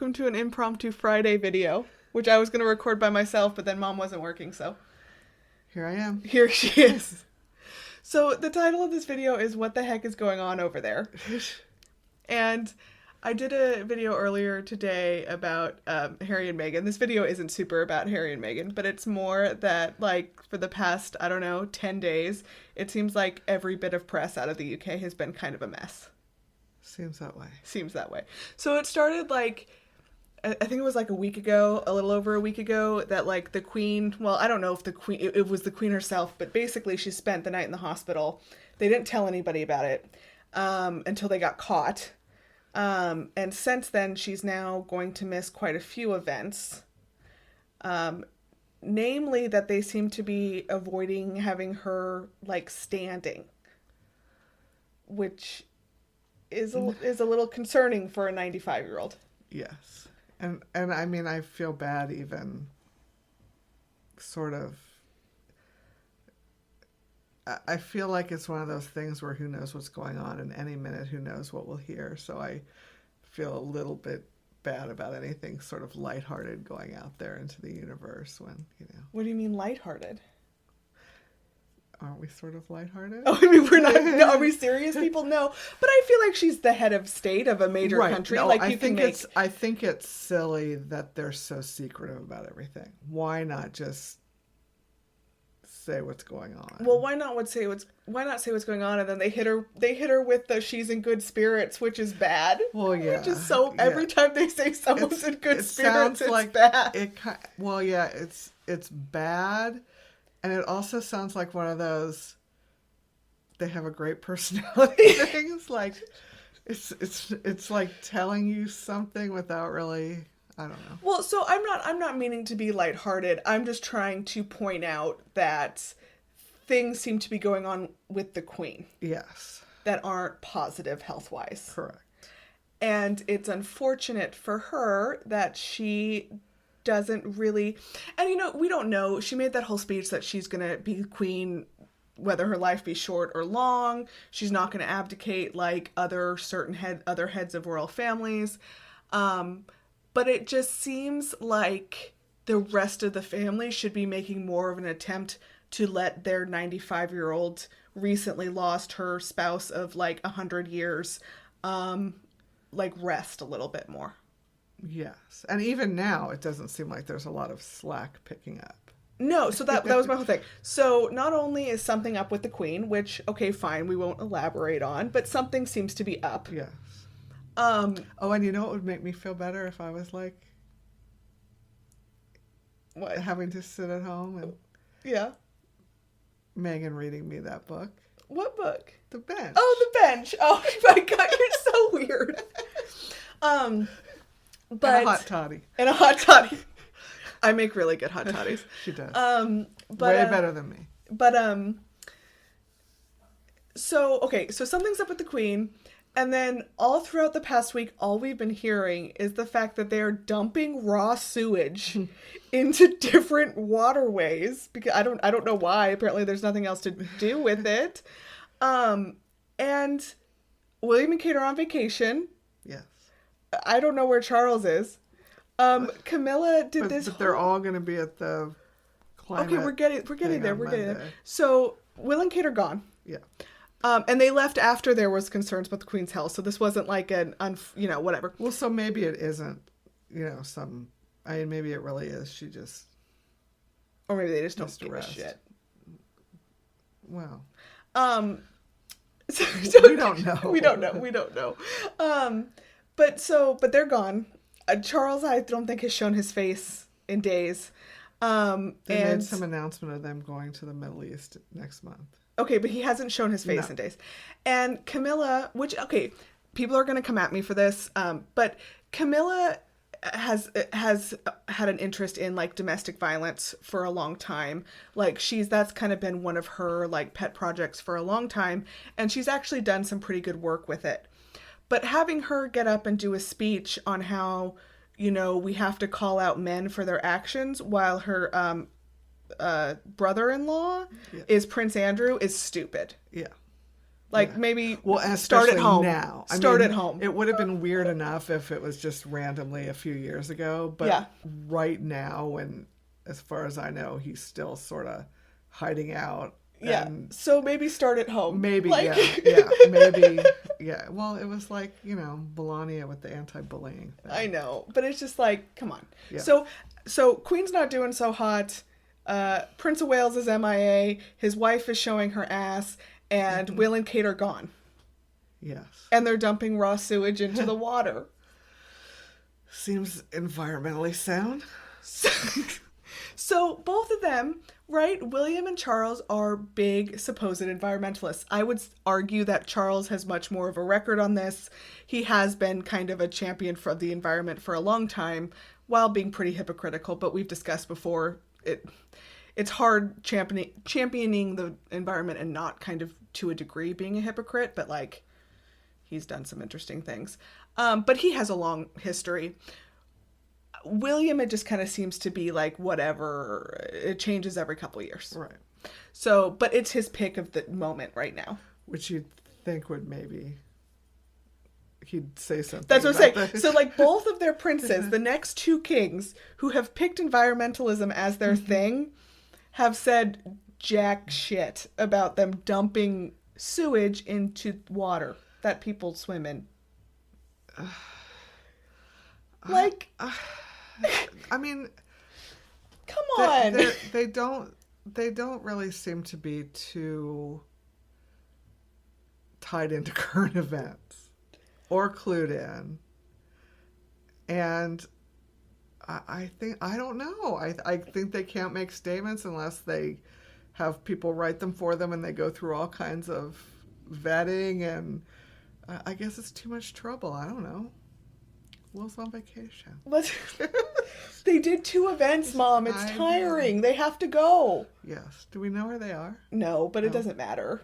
welcome to an impromptu Friday video, which I was going to record by myself, but then Mom wasn't working, so here I am. Here she is. So the title of this video is What the Heck is Going On Over There? And I did a video earlier today about Harry and Meghan. This video isn't super about Harry and Meghan, but it's more that, like, for the past, 10 days, it seems like every bit of press out of the UK has been kind of a mess. Seems that way. So it started, like, I think it was like a week ago, a little over a week ago, that, like, the Queen, well, I don't know if the Queen, it was the Queen herself, but basically she spent the night in the hospital. They didn't tell anybody about it until they got caught. And since then, she's now going to miss quite a few events. Namely that they seem to be avoiding having her, like, standing, which is a little concerning for a 95-year-old. Yes. And I mean, I feel bad even sort of. I feel like it's one of those things where who knows what's going on, and any minute who knows what we'll hear. So I feel a little bit bad about anything sort of lighthearted going out there into the universe when, you know. What do you mean lighthearted? Aren't we sort of lighthearted? Oh, I mean, we're not. No, are we serious people? No. But I feel like she's the head of state of a major country. No, like, I think it's silly that they're so secretive about everything. Why not just say what's going on? Well, why not say what's going on, and then they hit her with the she's in good spirits, which is bad. Well, yeah. Which is so every time they say someone's in good spirits, it's like bad. Well, yeah, it's bad, and it also sounds like one of those they have a great personality things. Like it's like telling you something without really. I don't know. Well, so I'm not meaning to be lighthearted. I'm just trying to point out that things seem to be going on with the Queen. Yes. That aren't positive health-wise. Correct. And it's unfortunate for her that she doesn't really... And, you know, we don't know. She made that whole speech that she's going to be Queen whether her life be short or long. She's not going to abdicate like other heads of royal families. But it just seems like the rest of the family should be making more of an attempt to let their 95-year-old recently lost her spouse of like 100 years, like rest a little bit more. Yes. And even now, it doesn't seem like there's a lot of slack picking up. No, so that was my whole thing. So not only is something up with the Queen, which, okay, fine, we won't elaborate on, but something seems to be up. Yes. And you know what would make me feel better if I was like, what, having to sit at home and Meghan reading me that book. What book? The Bench. Oh, The Bench. Oh my God, you're so weird. But and a hot toddy. I make really good hot toddies. She does. Way better than me. But so something's up with the Queen. And then all throughout the past week, all we've been hearing is the fact that they are dumping raw sewage into different waterways. Because I don't know why. Apparently there's nothing else to do with it. And William and Kate are on vacation. Yes. I don't know where Charles is. Camilla did this. But they're all going to be at the climate. Okay, we're getting there. We're getting there. So Will and Kate are gone. Yeah. And they left after there was concerns about the Queen's health, so this wasn't like whatever. Well, so maybe it isn't, maybe it really is. She just... Or maybe they just don't give a shit. Well. So we don't know. We don't know. But they're gone. Charles, I don't think, has shown his face in days. They made some announcement of them going to the Middle East next month. Okay, but he hasn't shown his face in days. And Camilla, people are going to come at me for this, but Camilla has had an interest in, like, domestic violence for a long time. Like, that's kind of been one of her, like, pet projects for a long time, and she's actually done some pretty good work with it. But having her get up and do a speech on how, we have to call out men for their actions while her brother-in-law is Prince Andrew is stupid. Yeah. Like maybe and start at especially home. now. Start at home. It would have been weird enough if it was just randomly a few years ago, but right now, when, as far as I know, he's still sort of hiding out. Yeah. So maybe start at home. Maybe, like... maybe, yeah. Well, it was like, Melania with the anti-bullying thing. I know, but it's just like, come on. Yeah. So Queen's not doing so hot. Prince of Wales is MIA. His wife is showing her ass, and Will and Kate are gone. Yes. And they're dumping raw sewage into the water. Seems environmentally sound. So both of them, right? William and Charles are big supposed environmentalists. I would argue that Charles has much more of a record on this. He has been kind of a champion for the environment for a long time, while being pretty hypocritical. But we've discussed before, it's hard championing the environment and not kind of to a degree being a hypocrite. But like, he's done some interesting things. But he has a long history. William, it just kind of seems to be like whatever. It changes every couple of years. Right. So, but it's his pick of the moment right now. Which you'd think would maybe he'd say something. That's what I'm saying. So like both of their princes, the next two kings who have picked environmentalism as their thing, have said jack shit about them dumping sewage into water that people swim in. Like... I mean, come on. They don't really seem to be too tied into current events or clued in. And I don't know. I think they can't make statements unless they have people write them for them, and they go through all kinds of vetting, and I guess it's too much trouble. I don't know. Will's on vacation. They did 2 events, Mom. It's tiring. They have to go. Yes. Do we know where they are? No, but it doesn't matter.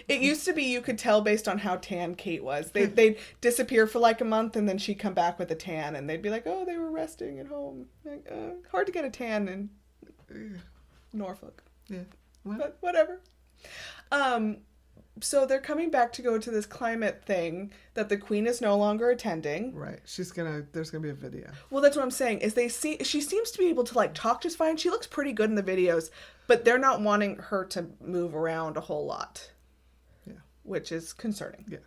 It used to be you could tell based on how tan Kate was. They'd disappear for like a month, and then she'd come back with a tan, and they'd be like, oh, they were resting at home. Like, hard to get a tan in Norfolk. Yeah. Well. But whatever. So they're coming back to go to this climate thing that the Queen is no longer attending. Right. There's gonna be a video. Well, that's what I'm saying, is she seems to be able to like talk just fine. She looks pretty good in the videos, but they're not wanting her to move around a whole lot. Yeah. Which is concerning. Yeah.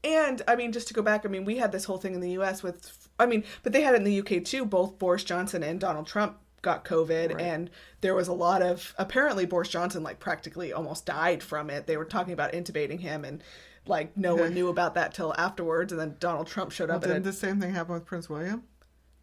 And I mean, just to go back, I mean, we had this whole thing in the US but they had it in the UK too. Both Boris Johnson and Donald Trump got COVID, right. And there was a lot of, apparently Boris Johnson like practically almost died from it. They were talking about intubating him, and like no one knew about that till afterwards, and then Donald Trump showed up. Didn't the same thing happen with Prince William?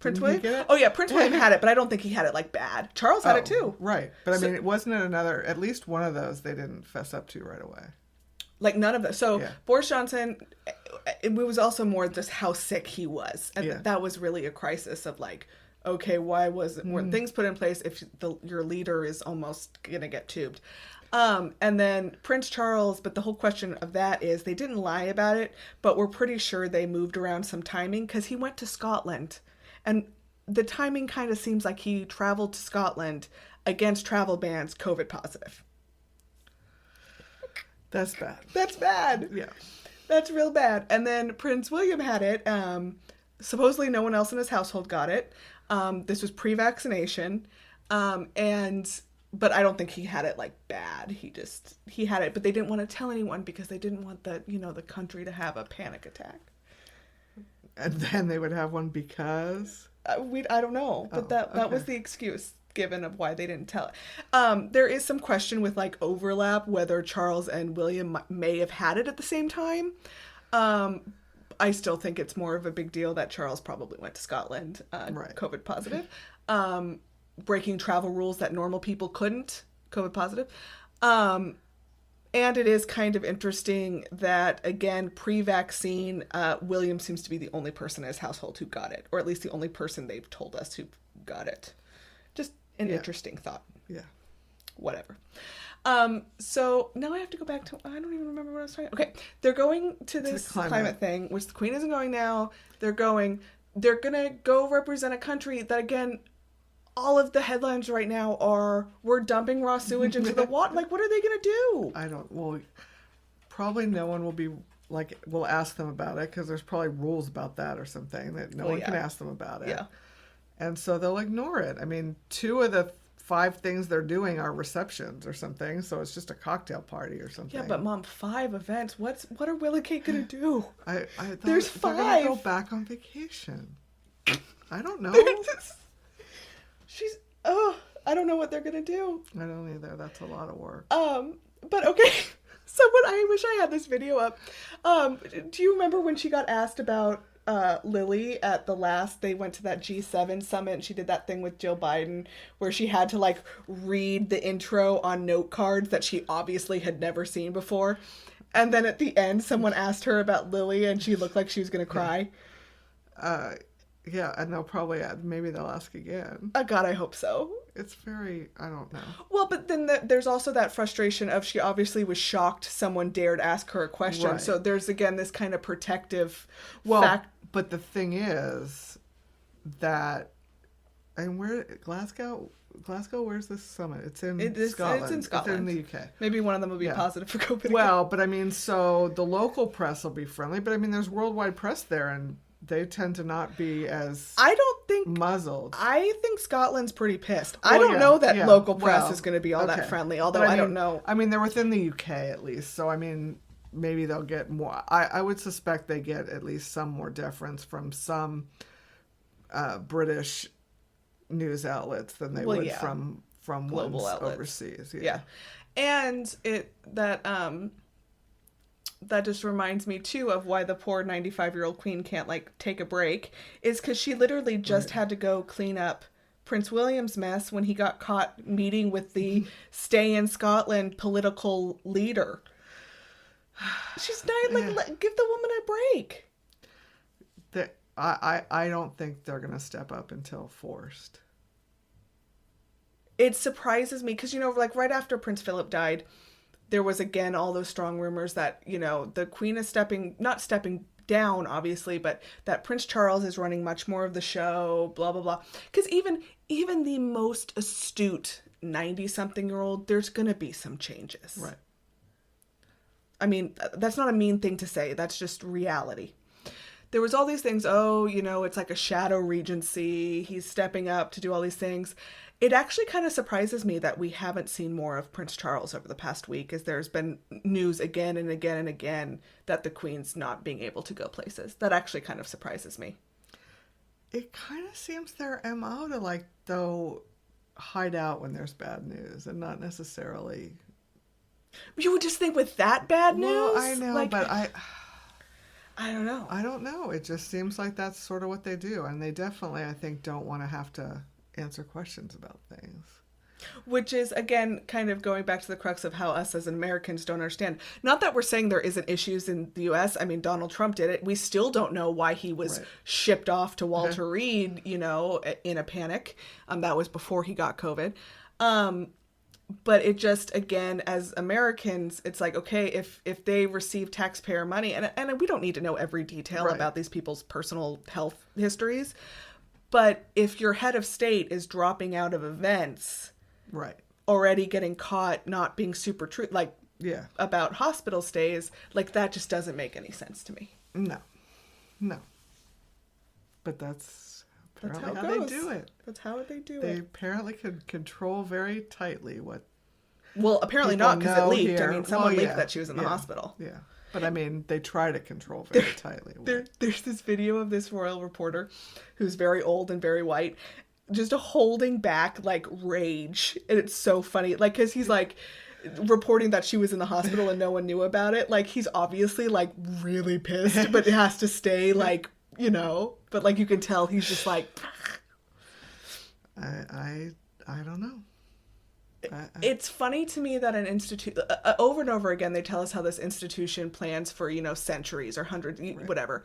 Prince William? Oh yeah, Prince William had it, but I don't think he had it like bad. Charles had it too. Right. But I mean, it wasn't at least one of those they didn't fess up to right away. Like none of those. So Boris Johnson, it was also more just how sick he was. And that was really a crisis of like, okay, why weren't things put in place if your leader is almost going to get tubed? And then Prince Charles, but the whole question of that is they didn't lie about it, but we're pretty sure they moved around some timing because he went to Scotland. And the timing kind of seems like he traveled to Scotland against travel bans, COVID positive. That's bad. That's bad. Yeah. That's real bad. And then Prince William had it. Supposedly no one else in his household got it. This was pre-vaccination. But I don't think he had it like bad. He had it, but they didn't want to tell anyone because they didn't want the country to have a panic attack. And then they would have one because? I don't know, but that was the excuse given of why they didn't tell it. There is some question with like overlap whether Charles and William may have had it at the same time. I still think it's more of a big deal that Charles probably went to Scotland, right. COVID positive, breaking travel rules that normal people couldn't, COVID positive. And it is kind of interesting that, again, pre-vaccine, William seems to be the only person in his household who got it, or at least the only person they've told us who got it. Just an interesting thought. Yeah. Whatever. So now I have to go back to, I don't even remember what I was talking about. Okay. They're going to this climate thing, which the Queen isn't going now. They're going to go represent a country that, again, all of the headlines right now are, we're dumping raw sewage into the water. Like, what are they going to do? Well, probably no one will be, like, will ask them about it, because there's probably rules about that or something that no one can ask them about it. Yeah. And so they'll ignore it. I mean, 2 of the 5 things they're doing are receptions or something, so it's just a cocktail party or something. Yeah, but Mom, 5 events. What are Will and Kate gonna do? I thought There's they're gonna go 5. back on vacation. I don't know. I don't know what they're gonna do. I don't either. That's a lot of work. But okay. Someone, I wish I had this video up. Do you remember when she got asked about Lily at the last, they went to that G7 summit and she did that thing with Jill Biden where she had to like read the intro on note cards that she obviously had never seen before. And then at the end, someone asked her about Lily and she looked like she was going to cry. Yeah, and they'll probably maybe they'll ask again. God, I hope so. It's very, I don't know. Well, but then there's also that frustration of she obviously was shocked someone dared ask her a question. Right. So there's, again, this kind of protective fact. But the thing is that, and where, Glasgow, where's this summit? It's in Scotland. It's in Scotland. It's in the UK. Maybe one of them will be positive for COVID. Well, but I mean, so the local press will be friendly, but I mean, there's worldwide press there, and they tend to not be as muzzled. I think Scotland's pretty pissed. I don't know that local press is going to be all that friendly, although I don't know. I mean, they're within the UK at least, so I mean, maybe they'll get more. I would suspect they get at least some more deference from some British news outlets than they would from global ones outlets overseas. Yeah. And that just reminds me too of why the poor 95-year-old queen can't like take a break, is because she literally just had to go clean up Prince William's mess when he got caught meeting with the Stay in Scotland political leader. She's not like, give the woman a break. I don't think they're going to step up until forced. It surprises me because, like right after Prince Philip died, there was again all those strong rumors that, the Queen is not stepping down, obviously, but that Prince Charles is running much more of the show, blah, blah, blah. Because even the most astute 90-something-year-old, there's going to be some changes. Right. I mean, that's not a mean thing to say. That's just reality. There was all these things, it's like a shadow regency. He's stepping up to do all these things. It actually kind of surprises me that we haven't seen more of Prince Charles over the past week, as there's been news again and again and again that the Queen's not being able to go places. That actually kind of surprises me. It kind of seems their MO to, hide out when there's bad news and not necessarily... You would just think with that bad news? Well, I know, but I don't know. I don't know. It just seems like that's sort of what they do. And they definitely, I think, don't want to have to answer questions about things. Which is, again, kind of going back to the crux of how us as Americans don't understand. Not that we're saying there isn't issues in the U.S. I mean, Donald Trump did it. We still don't know why he was shipped off to Walter Reed, in a panic. That was before he got COVID. But it just, again, as Americans, it's like, okay, if they receive taxpayer money, and we don't need to know every detail about these people's personal health histories, but if your head of state is dropping out of events, already getting caught not being super true, about hospital stays, that just doesn't make any sense to me. No. But that's apparently how they do it. That's how they do it. They apparently could control very tightly what. Well, apparently not, because it leaked. I mean, someone leaked that she was in the hospital. Yeah. But I mean, they try to control very tightly. There's this video of this royal reporter who's very old and very white, just holding back rage. And it's so funny. Because he's reporting that she was in the hospital and no one knew about it. He's obviously really pissed, but it has to stay but you can tell he's just I don't know. It's funny to me that an institute over and over again they tell us how this institution plans for centuries or hundreds, whatever.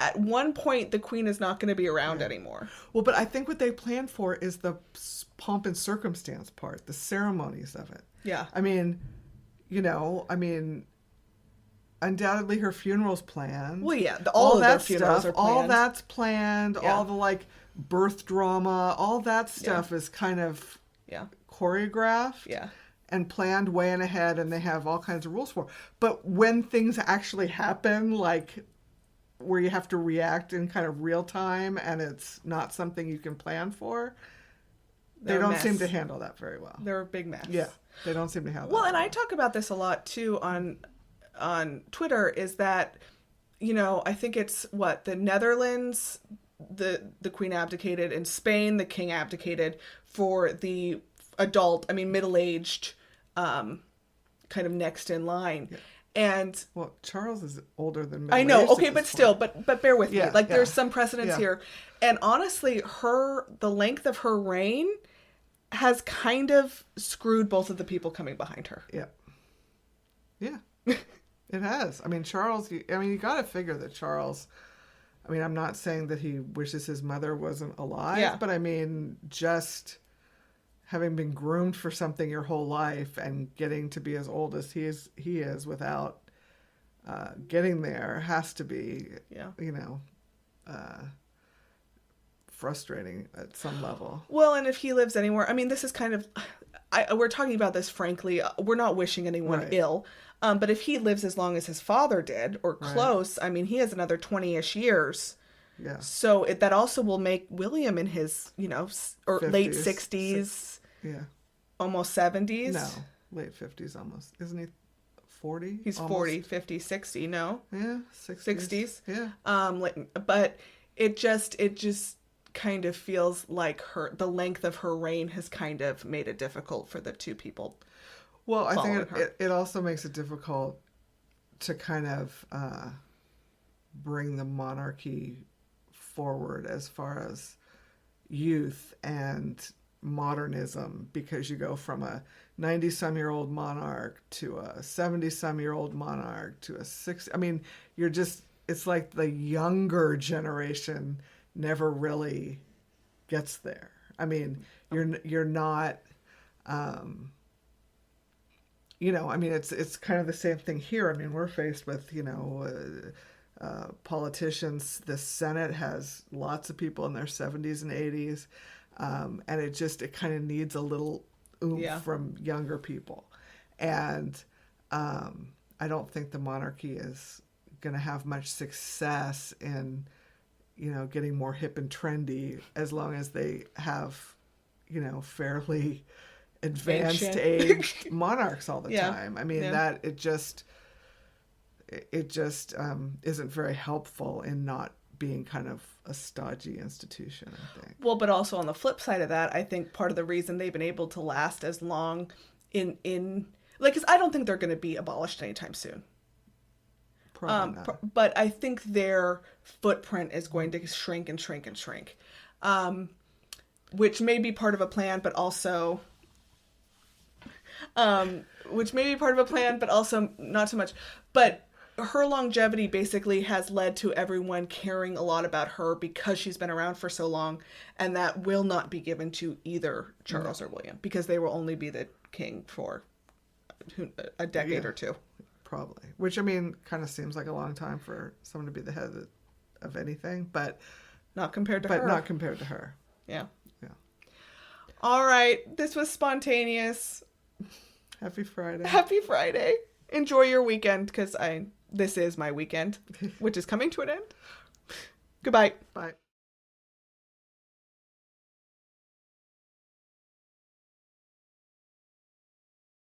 At one point the Queen is not going to be around anymore. Well, but I think what they plan for is the pomp and circumstance part, the ceremonies of it. Yeah. I mean, undoubtedly her funeral's planned. Well, yeah, all of their funerals are planned. All that's planned. Yeah. All the birth drama, all that stuff is kind of Yeah. choreographed Yeah. and planned way in ahead, and they have all kinds of rules for. But when things actually happen, like where you have to react in kind of real time and it's not something you can plan for, they don't seem to handle that very well. They're a big mess. Yeah, they don't seem to handle Well, that and I talk about this a lot too on Twitter, is that, you know, I think it's the Netherlands, the queen abdicated. In Spain, the king abdicated for the middle-aged, kind of next in line. Yeah. And well, Charles is older than me. I know. Okay, but still, but bear with me. Like, there's some precedence here. And honestly, the length of her reign has kind of screwed both of the people coming behind her. Yeah. Yeah. It has. I mean, Charles, you got to figure that Charles, I mean, I'm not saying that he wishes his mother wasn't alive, but I mean, just having been groomed for something your whole life and getting to be as old as he is without getting there has to be, frustrating at some level. Well, and if he lives anywhere, I mean, this is kind of, we're talking about this frankly, we're not wishing anyone ill, but if he lives as long as his father did, or close, I mean, he has another 20-ish years. Yeah. So that also will make William in his, or 50s, late 60s. Yeah. Almost 70s. No, late 50s almost. Isn't he 40? He's almost 40, 50, 60, no? Yeah, 60s. Yeah. But it just kind of feels like the length of her reign has kind of made it difficult for the two people. Well, I think it also makes it difficult to kind of bring the monarchy forward as far as youth and modernism, because you go from a 90-some-year-old monarch to a 70-some-year-old monarch to a 60. I mean, it's like the younger generation never really gets there. I mean, you're not, I mean, it's kind of the same thing here. I mean, we're faced with, politicians. The Senate has lots of people in their 70s and 80s. And it kind of needs a little oomph from younger people. And I don't think the monarchy is going to have much success in, getting more hip and trendy as long as they have, fairly advanced aged monarchs all the time. I mean, that it just isn't very helpful in not being kind of a stodgy institution, I think. Well, but also on the flip side of that, I think part of the reason they've been able to last as long because I don't think they're going to be abolished anytime soon. Probably not. But I think their footprint is going to shrink and shrink and shrink, which may be part of a plan, but also not so much. But her longevity basically has led to everyone caring a lot about her because she's been around for so long, and that will not be given to either Charles or William, because they will only be the king for a decade or two. Probably. Which, I mean, kind of seems like a long time for someone to be the head of anything, but not compared to her. But not compared to her. Yeah. Yeah. All right. This was spontaneous. Happy Friday. Happy Friday. Enjoy your weekend, because this is my weekend, which is coming to an end. Goodbye. Bye.